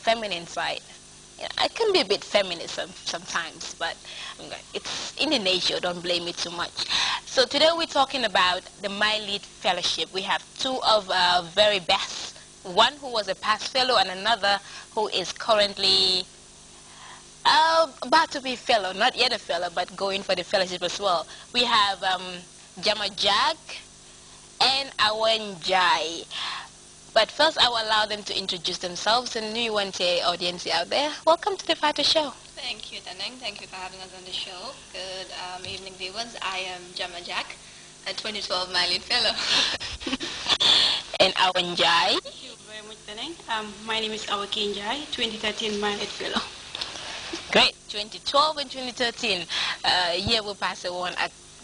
feminine side. I can be a bit feminist sometimes, but it's in the nature. Don't blame me too much. So today we're talking about the My Lead Fellowship. We have two of our very best. One who was a past fellow and another who is currently about to be fellow. Not yet a fellow, but going for the fellowship as well. We have Jama Jack and Awan Jai. But first, I will allow them to introduce themselves and new one to audience out there. Welcome to the Fata Show. Thank you, Taneng. Thank you for having us on the show. Good evening, viewers. I am Jama Jack, a 2012 My Lead Fellow. And Awan Jai. Thank you very much, Taneng. My name is Awakin Jai, 2013 My Lead Fellow. Great. 2012 and 2013. Year will pass on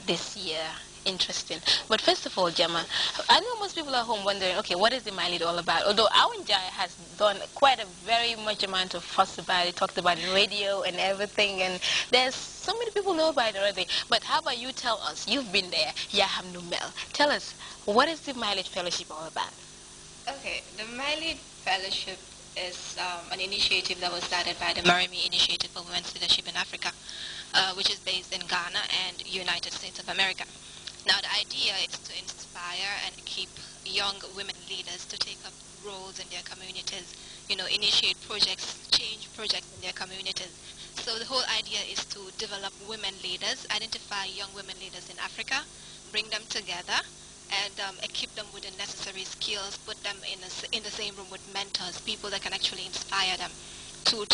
this year. Interesting. But first of all, Gemma, I know most people at home wondering, okay, what is the My Lead all about? Although Awan Jai has done quite a very much amount of fuss about it, talked about it on radio and everything, and there's so many people know about it already. But how about you tell us? You've been there. Yaham Numel. Tell us, what is the My Lead Fellowship all about? Okay, the My Lead Fellowship is an initiative that was started by the Marimi Initiative for Women's Leadership in Africa, which is based in Ghana and United States of America. Now, the idea is to inspire and keep young women leaders to take up roles in their communities, initiate projects, change projects in their communities. So the whole idea is to develop women leaders, identify young women leaders in Africa, bring them together, and equip them with the necessary skills, put them in the same room with mentors, people that can actually inspire them to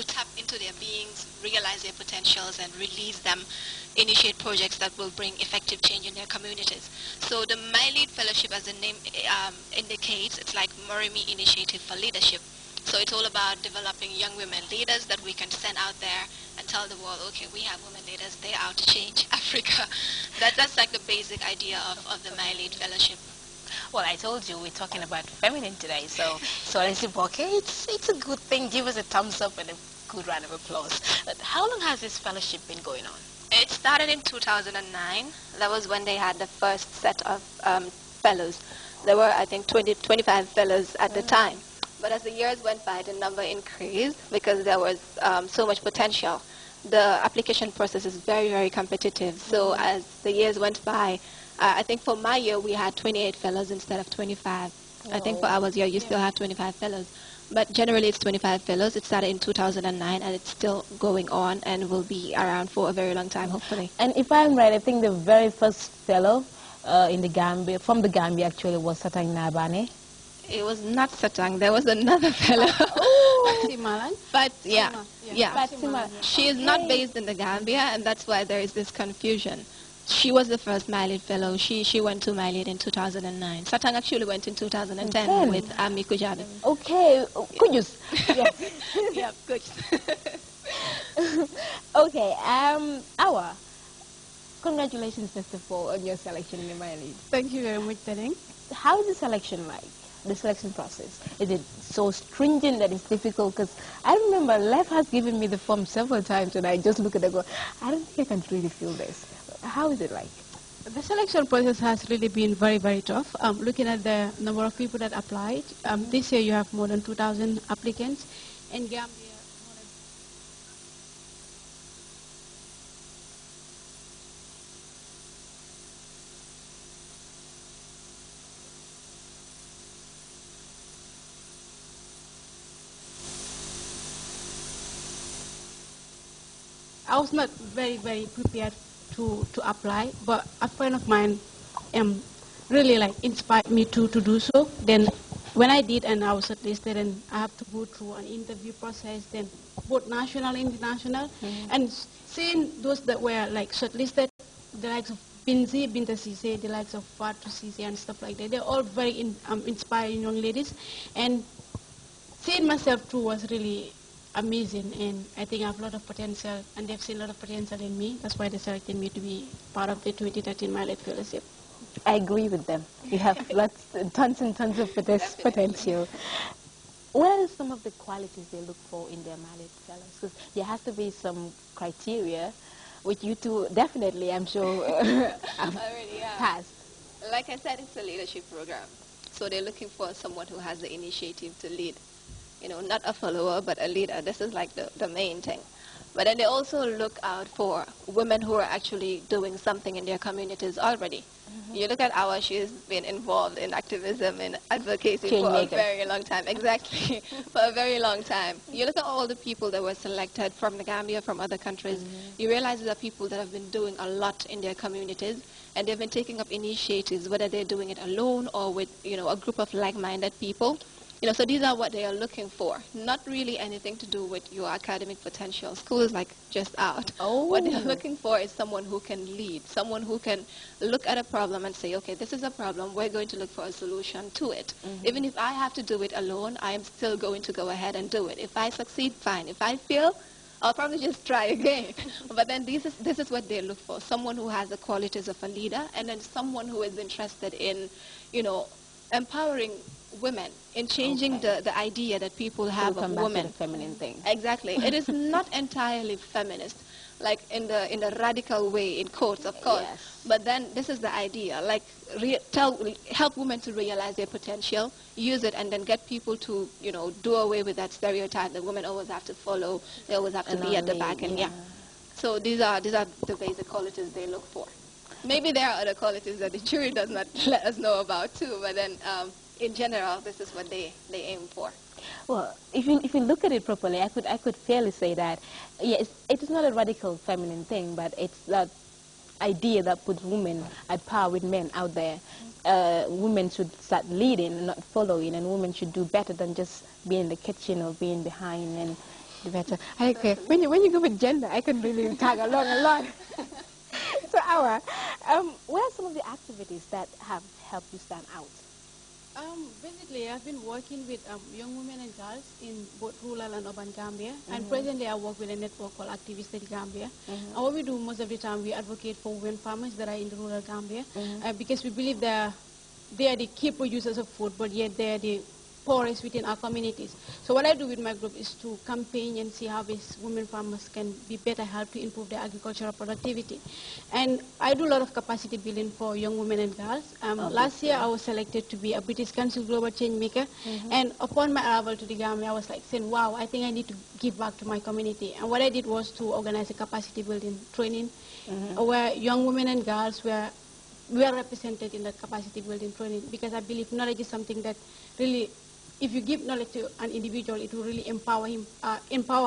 tap into their beings, realize their potentials, and release them, initiate projects that will bring effective change in their communities. So the My Lead Fellowship, as the name indicates, it's like Morimi Initiative for Leadership. So it's all about developing young women leaders that we can send out there and tell the world, okay, we have women leaders, they're out to change Africa. That's like the basic idea of the My Lead Fellowship. Well, I told you we're talking about feminine today, so let's see, okay, it's a good thing. Give us a thumbs up and a good round of applause. But how long has this fellowship been going on? It started in 2009. That was when they had the first set of fellows. There were, I think, 25 fellows at the time. But as the years went by, the number increased because there was so much potential. The application process is very, very competitive. So as the years went by, I think for my year, we had 28 fellows instead of 25. I think for our year, you still have 25 fellows. But generally, it's 25 fellows. It started in 2009, and it's still going on and will be around for a very long time, hopefully. And if I'm right, I think the very first fellow in the Gambia, from the Gambia actually, was Satang Nabane. It was not Satang. There was another fellow. But Fatima. She is not based in the Gambia, and that's why there is this confusion. She was the first My Lead fellow. She went to My Lead in 2009. Satang actually went in 2010 with Ami Kujabi. Okay, Kujus. Yes. Yeah, good. Okay, Awa, congratulations first of all on your selection in the My Lead. Thank you very much, Taneng. How is the selection like? The selection process? Is it so stringent that it's difficult? Because I remember Lev has given me the form several times and I just look at it and go, I don't think I can really feel this. How is it like? The selection process has really been very, very tough. Looking at the number of people that applied, this year you have more than 2,000 applicants. In Gambia, I was not very, very prepared to apply, but a friend of mine really inspired me to do so. Then when I did and I was shortlisted, and I have to go through an interview process, then both national and international, and seeing those that were shortlisted, the likes of Binzi, Binta Sise, the likes of Fatu Sise and stuff like that, they're all very inspiring young ladies, and seeing myself too was really amazing, and I think I have a lot of potential, and they've seen a lot of potential in me. That's why they selected me to be part of the 2013 My Lead Fellowship. I agree with them. You have tons and tons of potential. What are some of the qualities they look for in their My Lead fellows? Because there has to be some criteria, which you two definitely, I'm sure, already passed. Like I said, it's a leadership program. So they're looking for someone who has the initiative to lead. not a follower, but a leader. This is like the main thing. But then they also look out for women who are actually doing something in their communities already. You look at Awa, she's been involved in activism and advocacy for a very long time. Exactly, for a very long time. You look at all the people that were selected from the Gambia, from other countries, you realize there are people that have been doing a lot in their communities, and they've been taking up initiatives, whether they're doing it alone or with, a group of like-minded people. So these are what they are looking for. Not really anything to do with your academic potential. School is like just out. Oh. What they're looking for is someone who can lead, someone who can look at a problem and say, okay, this is a problem, we're going to look for a solution to it. Even if I have to do it alone, I am still going to go ahead and do it. If I succeed, fine. If I fail, I'll probably just try again. But then this is what they look for, someone who has the qualities of a leader, and then someone who is interested in, empowering women, in changing the idea that people have of women. To the feminine thing. Exactly. It is not entirely feminist, like in the radical way, in quotes, of course. Yes. But then this is the idea, like help women to realize their potential, use it, and then get people to, do away with that stereotype that women always have to follow, they always have to be at the back, and So these are the basic qualities they look for. Maybe there are other qualities that the jury does not let us know about too, but then in general, this is what they aim for. Well, if you look at it properly, I could fairly say that yes, it is not a radical feminine thing, but it's that idea that puts women at par with men out there. Women should start leading and not following, and women should do better than just be in the kitchen or being behind and do better. Okay, when you go with gender, I can really tag along a lot. So, Awa, what are some of the activities that have helped you stand out? Basically, I've been working with young women and girls in both rural and urban Gambia. And presently, I work with a network called Activist in Gambia. And what we do most of the time, we advocate for women farmers that are in the rural Gambia because we believe they are the key producers of food, but yet they are the poorest within our communities. So what I do with my group is to campaign and see how these women farmers can be better helped to improve their agricultural productivity. And I do a lot of capacity building for young women and girls. Last year I was selected to be a British Council Global Change Maker, and upon my arrival to the Gambia, I was like saying, wow, I think I need to give back to my community. And what I did was to organize a capacity building training where young women and girls were represented in that capacity building training, because I believe knowledge is something that really, if you give knowledge to an individual, it will really empower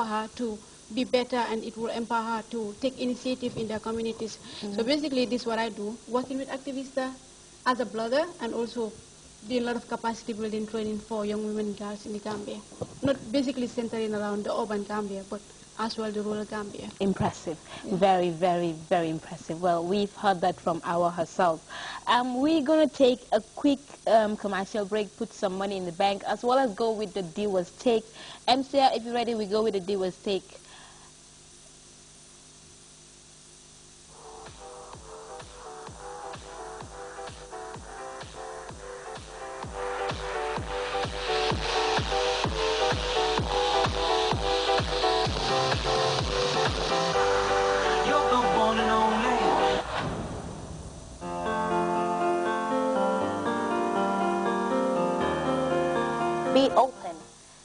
her to be better, and it will empower her to take initiative in their communities. So basically, this is what I do, working with activists as a blogger, and also doing a lot of capacity building training for young women and girls in the Gambia. Not basically centering around the urban Gambia, but as well the rural Gambia. Impressive. Very, very, very impressive. Well, we've heard that from Awa herself. We're going to take a quick commercial break, put some money in the bank, as well as go with the Dealer's Take. MCR, if you're ready, we go with the Dealer's Take. Be open.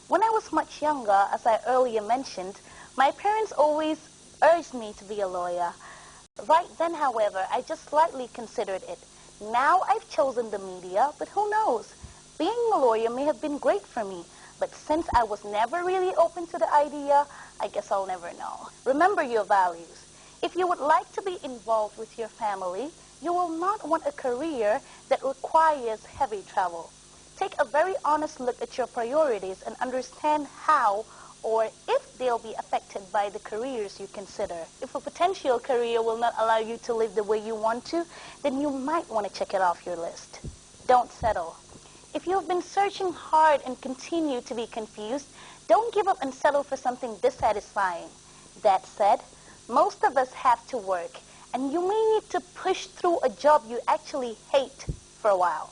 When I was much younger, as I earlier mentioned, my parents always urged me to be a lawyer. Right then, however, I just slightly considered it. Now I've chosen the media, but who knows? Being a lawyer may have been great for me, but since I was never really open to the idea, I guess I'll never know. Remember your values. If you would like to be involved with your family, you will not want a career that requires heavy travel. Take a very honest look at your priorities and understand how or if they'll be affected by the careers you consider. If a potential career will not allow you to live the way you want to, then you might want to check it off your list. Don't settle. If you've been searching hard and continue to be confused, don't give up and settle for something dissatisfying. That said, most of us have to work, and you may need to push through a job you actually hate for a while.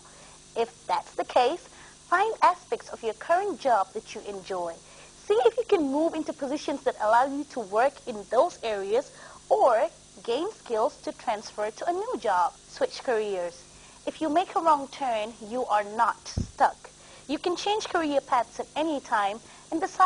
If that's the case, find aspects of your current job that you enjoy. See if you can move into positions that allow you to work in those areas or gain skills to transfer to a new job. Switch careers. If you make a wrong turn, you are not stuck. You can change career paths at any time. And besides,